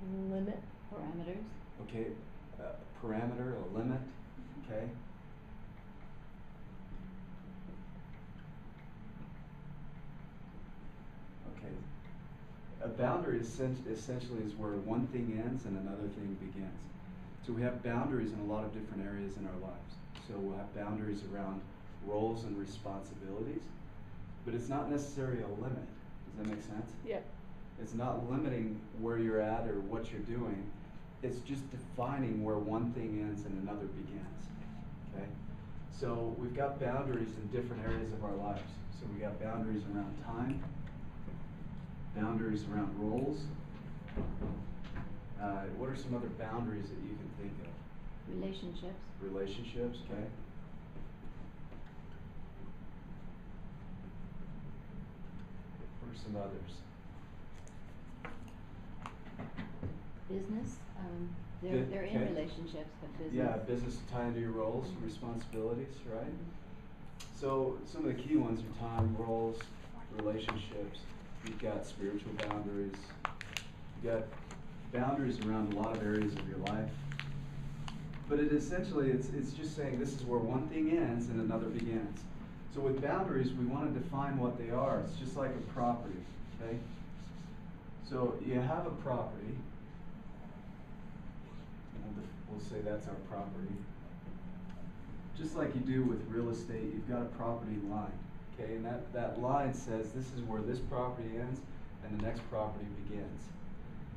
Limit. Parameters. Okay, parameter, a limit, okay? Okay. A boundary essentially is where one thing ends and another thing begins. So we have boundaries in a lot of different areas in our lives. So we'll have boundaries around roles and responsibilities, but it's not necessarily a limit. Does that make sense? Yep. It's not limiting where you're at or what you're doing. It's just defining where one thing ends and another begins. Okay? So we've got boundaries in different areas of our lives. So we got boundaries around time, boundaries around roles. What are some other boundaries that you can think of? Relationships. Relationships, okay. What are some others? Business. They're in Okay. relationships, but business. Yeah, business tie into your roles, responsibilities, right? So some of the key ones are time, roles, relationships. You've got spiritual boundaries. You've got boundaries around a lot of areas of your life. But essentially, it's just saying this is where one thing ends and another begins. So with boundaries, we want to define what they are. It's just like a property, okay? So you have a property. We'll say that's our property. Just like you do with real estate, you've got a property line, okay? And that line says this is where this property ends and the next property begins.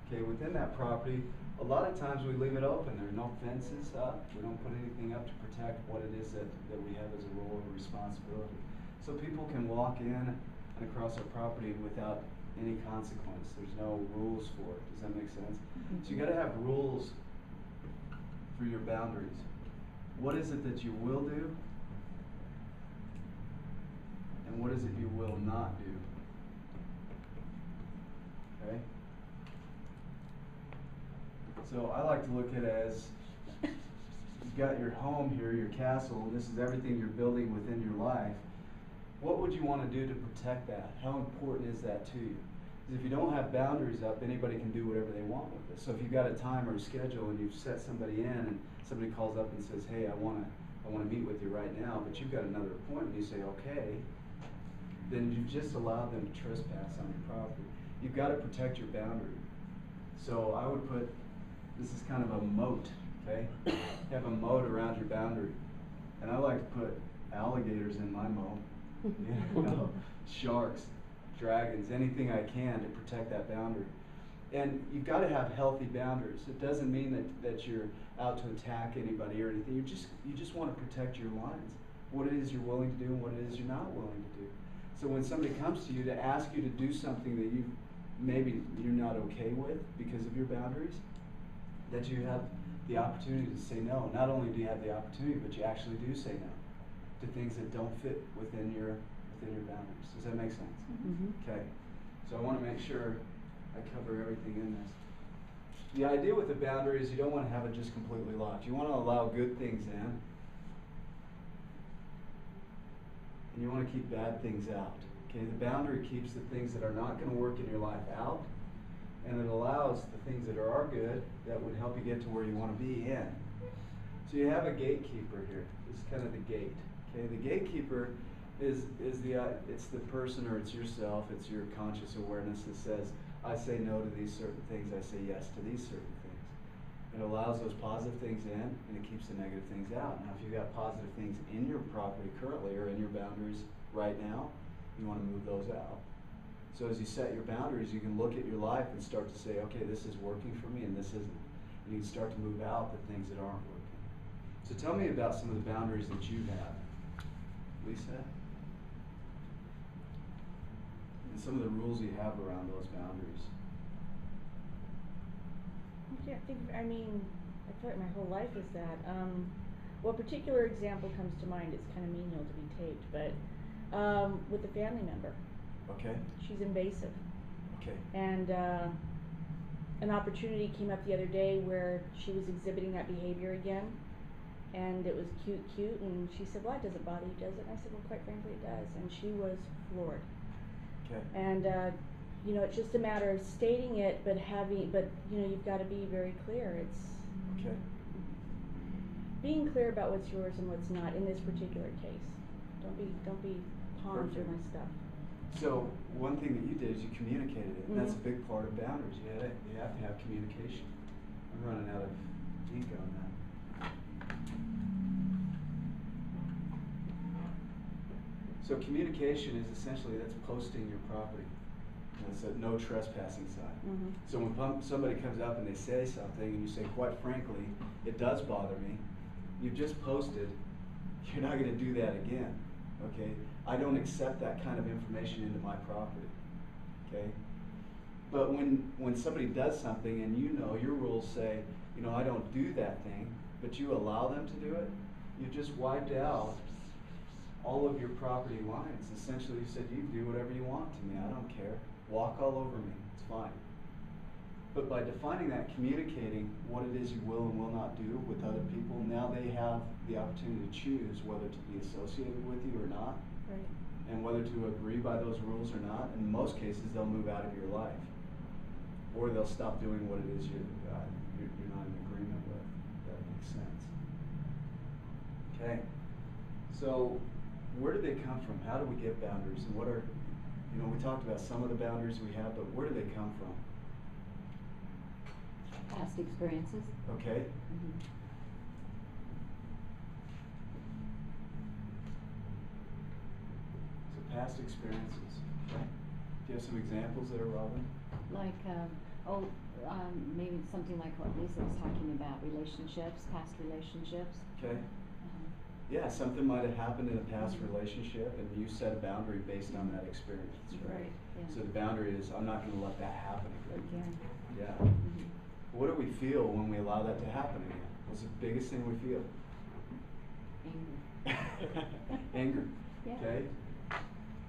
Okay, within that property, a lot of times we leave it open. There are no fences up. We don't put anything up to protect what it is that we have as a role or responsibility. So people can walk in and across our property without any consequence. There's no rules for it. Does that make sense? So you got to have rules for your boundaries. What is it that you will do? And what is it you will not do? Okay? So I like to look at it as you've got your home here, your castle, and this is everything you're building within your life. What would you want to do to protect that? How important is that to you? Because if you don't have boundaries up, anybody can do whatever they want with it. So if you've got a time or a schedule and you've set somebody in and somebody calls up and says, hey, I want to meet with you right now, but you've got another appointment, you say, okay, then you've just allowed them to trespass on your property. You've got to protect your boundary. So I would put, this is kind of a moat, okay? You have a moat around your boundary. And I like to put alligators in my moat, you know, sharks, dragons, anything I can to protect that boundary. And you've got to have healthy boundaries. It doesn't mean that you're out to attack anybody or anything. You just want to protect your lines. What it is you're willing to do and what it is you're not willing to do. So when somebody comes to you to ask you to do something that maybe you're not okay with because of your boundaries, that you have the opportunity to say no. Not only do you have the opportunity, but you actually do say no to things that don't fit within your boundaries. Does that make sense? Mm-hmm. Okay. So I want to make sure I cover everything in this. The idea with the boundary is you don't want to have it just completely locked. You want to allow good things in, and you want to keep bad things out. Okay, the boundary keeps the things that are not going to work in your life out, and it allows the things that are good that would help you get to where you want to be in. So you have a gatekeeper here. This is kind of the gate. Okay, the gatekeeper is it's the person or it's yourself. It's your conscious awareness that says, I say no to these certain things. I say yes to these certain things. It allows those positive things in, and it keeps the negative things out. Now, if you've got positive things in your property currently or in your boundaries right now, you want to move those out. So as you set your boundaries, you can look at your life and start to say, okay, this is working for me and this isn't. And you can start to move out the things that aren't working. So tell me about some of the boundaries that you have, Lisa, and some of the rules you have around those boundaries. I feel like my whole life is that. Well, a particular example comes to mind. It's kind of menial to be taped, but with a family member. Okay. She's invasive. Okay. And an opportunity came up the other day where she was exhibiting that behavior again, and it was cute, and she said, well, it doesn't bother you, does it? And I said, well, quite frankly, it does. And she was floored. Okay. And you know, it's just a matter of stating it, but you know, you've gotta be very clear. It's Okay. being clear about what's yours and what's not in this particular case. Don't be pawing through my Perfect. stuff. So one thing that you did is you communicated it, and that's a Mhm. big part of boundaries. You have to have communication. I'm running out of ink on that. So communication is essentially, that's posting your property. And it's a no trespassing sign. Mhm. So when somebody comes up and they say something and you say, quite frankly, it does bother me, you've just posted, you're not gonna do that again, okay? I don't accept that kind of information into my property, okay? But when somebody does something and you know your rules say, you know, I don't do that thing, but you allow them to do it, you've just wiped out all of your property lines. Essentially, you said, you do whatever you want to me, I don't care. Walk all over me, it's fine. But by defining that, communicating what it is you will and will not do with other people, now they have the opportunity to choose whether to be associated with you or not, Right. and whether to agree by those rules or not. In most cases, they'll move out of your life, or they'll stop doing what it is you're not in agreement with. That makes sense. Okay. So, where do they come from? How do we get boundaries? And what are, you know, we talked about some of the boundaries we have, but where do they come from? Past experiences. Okay. Mhm. So past experiences. Okay. Do you have some examples there, Robin? Like, maybe something like what Lisa was talking about, relationships, past relationships. Okay. Yeah, something might have happened in a past relationship and you set a boundary based on that experience, right? Right, yeah. So the boundary is, I'm not gonna let that happen again. Again. Yeah. Mhm. What do we feel when we allow that to happen again? What's the biggest thing we feel? Anger. Anger. Yeah. Okay?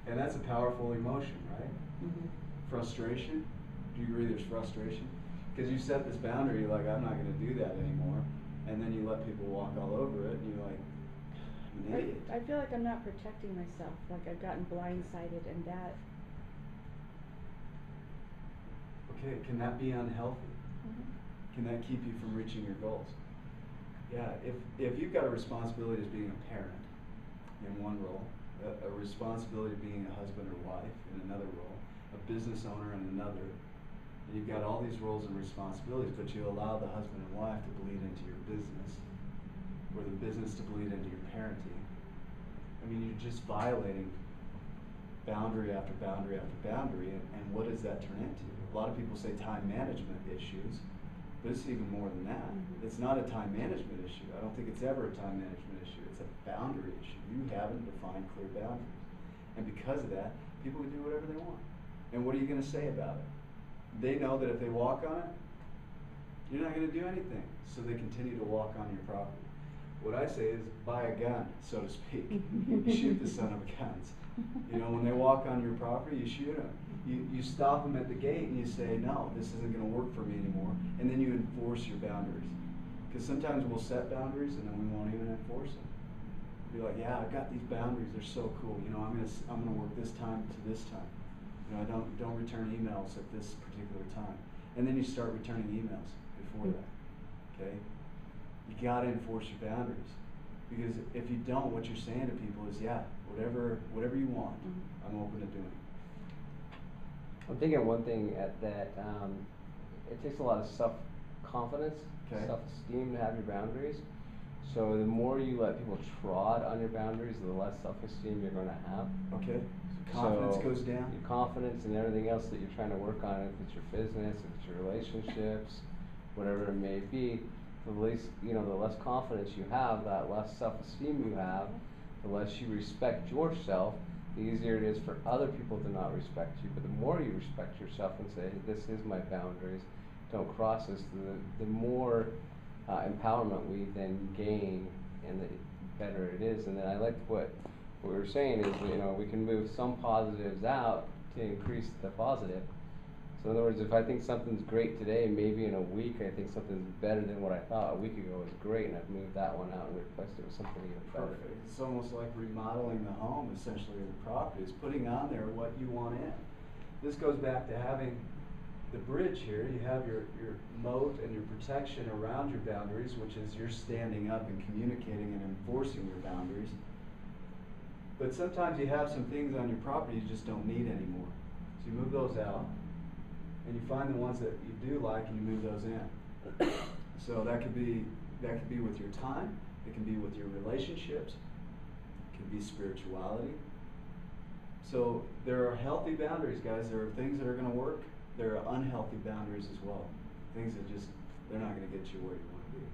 And that's a powerful emotion, right? Mhm. Frustration. Do you agree there's frustration? Because you set this boundary, you're like, I'm not going to do that anymore. And then you let people walk all over it, and you're like, I'm an idiot. I feel like I'm not protecting myself, like I've gotten blindsided, and that. Okay, can that be unhealthy? Mhm. Can that keep you from reaching your goals? Yeah, if you've got a responsibility as being a parent in one role, a responsibility of being a husband or wife in another role, a business owner in another, and you've got all these roles and responsibilities, but you allow the husband and wife to bleed into your business, or the business to bleed into your parenting. I mean, you're just violating boundary after boundary after boundary, and what does that turn into? A lot of people say time management issues, but it's even more than that. Mhm. It's not a time management issue. I don't think it's ever a time management issue. It's a boundary issue. You haven't defined clear boundaries. And because of that, people can do whatever they want. And what are you going to say about it? They know that if they walk on it, you're not going to do anything. So they continue to walk on your property. What I say is buy a gun, so to speak. You shoot the son of a guns. You know, when they walk on your property, you shoot them. You stop them at the gate and you say, no, this isn't going to work for me anymore. And then you enforce your boundaries. Because sometimes we'll set boundaries and then we won't even enforce them. Be like, yeah, I've got these boundaries. They're so cool. You know, I'm gonna work this time to this time. You know, I don't return emails at this particular time. And then you start returning emails before that. Okay? You gotta enforce your boundaries. Because if you don't, what you're saying to people is, yeah, whatever you want, I'm open to doing. I'm thinking one thing it takes a lot of self-confidence, Okay. self-esteem to have your boundaries. So the more you let people trod on your boundaries, the less self-esteem you're going to have. Okay? So confidence So goes down. Your confidence and everything else that you're trying to work on, if it's your business, if it's your relationships, whatever it may be, the less confidence you have, that less self-esteem you have, the less you respect yourself, the easier it is for other people to not respect you. But the more you respect yourself and say, this is my boundaries, don't cross this, the more empowerment we then gain, and the better it is. And then I like what we were saying is, we can move some positives out to increase the positive. So in other words, if I think something's great today, maybe in a week I think something's better than what I thought a week ago was great, and I've moved that one out and replaced it with something even better. Perfect. It's almost like remodeling the home, essentially, or the property. It's putting on there what you want in. This goes back to having the bridge here. You have your moat and your protection around your boundaries, which is you're standing up and communicating and enforcing your boundaries. But sometimes you have some things on your property you just don't need anymore. So you move those out, and you find the ones that you do like, and you move those in. So that could be with your time. It can be with your relationships. It can be spirituality. So there are healthy boundaries, guys. There are things that are going to work. There are unhealthy boundaries as well. Things that just, they're not going to get you where you want to be.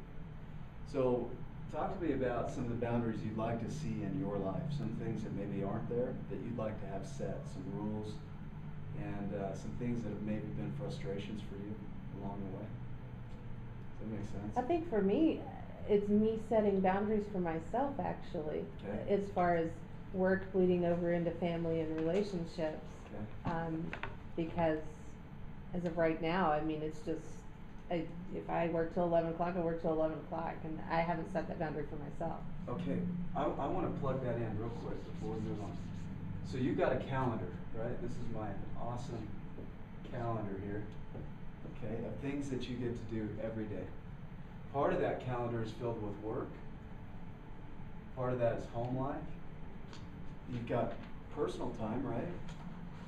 So talk to me about some of the boundaries you'd like to see in your life. Some things that maybe aren't there that you'd like to have set. Some rules and some things that have maybe been frustrations for you along the way. Does that make sense? I think for me, it's me setting boundaries for myself, actually, Okay. as far as work bleeding over into family and relationships. Okay. Because as of right now, I mean, it's just, if I work till 11 o'clock, I work till 11 o'clock, and I haven't set that boundary for myself. Okay, I want to plug that in real quick before we move on. So you've got a calendar, right? This is my awesome calendar here, okay, of things that you get to do every day. Part of that calendar is filled with work. Part of that is home life. You've got personal time, right?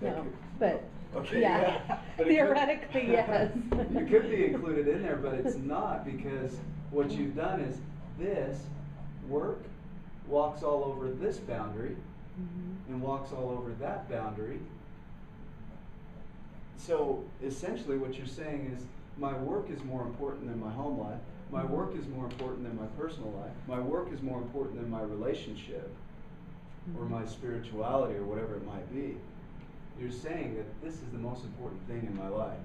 No, but, Okay, yeah, But it could- theoretically, yes. It could be included in there, but it's not, because what you've done is this work walks all over this boundary and walks all over that boundary. So essentially what you're saying is my work is more important than my home life. My work is more important than my personal life. My work is more important than my relationship or my spirituality or whatever it might be. You're saying that this is the most important thing in my life.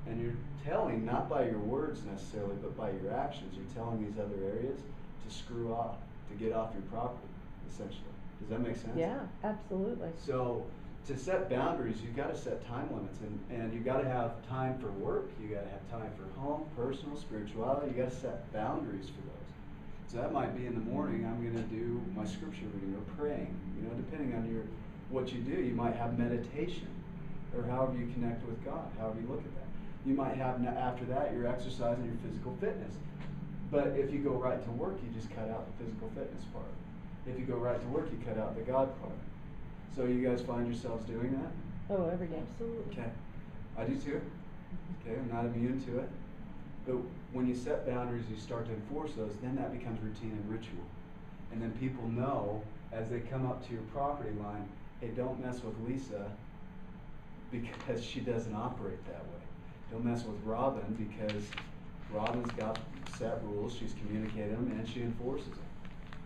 And you're telling, not by your words necessarily, but by your actions, you're telling these other areas to screw off, to get off your property, essentially. Does that make sense? Yeah, absolutely. So to set boundaries, you've got to set time limits, and you've got to have time for work, you got to have time for home, personal, spirituality, you got to set boundaries for those. So that might be in the morning, I'm going to do my scripture reading or praying, depending on what you do. You might have meditation, or however you connect with God, however you look at that. You might have, after that, your exercise and your physical fitness. But if you go right to work, you just cut out the physical fitness part. If you go right to work, you cut out the God part. So you guys find yourselves doing that? Oh, every day. Absolutely. Okay. I do too. Okay, I'm not immune to it. But when you set boundaries, you start to enforce those, then that becomes routine and ritual. And then people know, as they come up to your property line, hey, don't mess with Lisa because she doesn't operate that way. Don't mess with Robin because Robin's got set rules, she's communicated them, and she enforces them.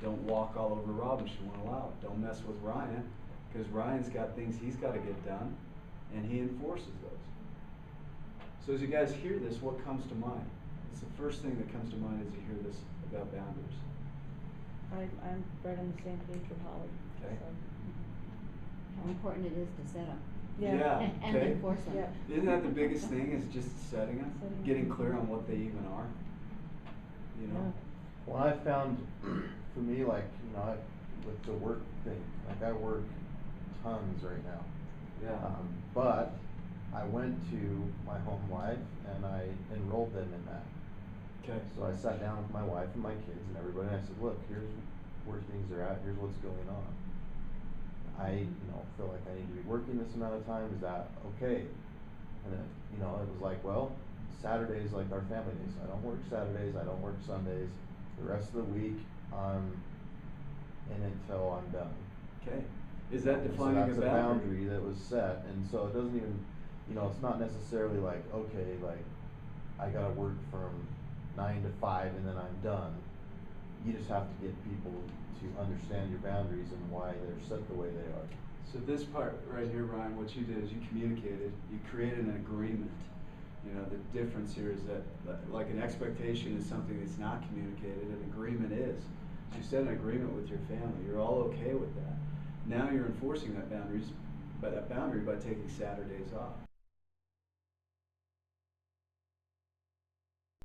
Don't walk all over Robin, she won't allow it. Don't mess with Ryan because Ryan's got things he's got to get done, and he enforces those. So as you guys hear this, what comes to mind? It's the first thing that comes to mind as you hear this about boundaries. I'm right on the same page with Holly. Okay. So. How important it is to set them. Yeah, And okay. enforce them. Yeah. Isn't that the biggest thing, is just setting them, Setting getting them. clear on what they even are? Well, I found, for me, like, with the work thing, like I work tons right now. Yeah. But I went to my home life and I enrolled them in that. Okay. So I sat down with my wife and my kids and everybody, and I said, look, here's where things are at, here's what's going on. I, feel like I need to be working this amount of time, is that okay? And then, it was like, well, Saturday's like our family days. I don't work Saturdays, I don't work Sundays. The rest of the week, I'm in it till I'm done. Okay. Is that So defining that's a boundary? boundary that was set, and so it doesn't even, it's not necessarily like, okay, like, I gotta work from 9 to 5 and then I'm done. You just have to get people to understand your boundaries and why they're set the way they are. So this part right here, Ryan, what you did is you communicated, you created an agreement. The difference here is that, like, an expectation is something that's not communicated, an agreement is. So you set an agreement with your family, you're all okay with that. Now you're enforcing that boundary by taking Saturdays off.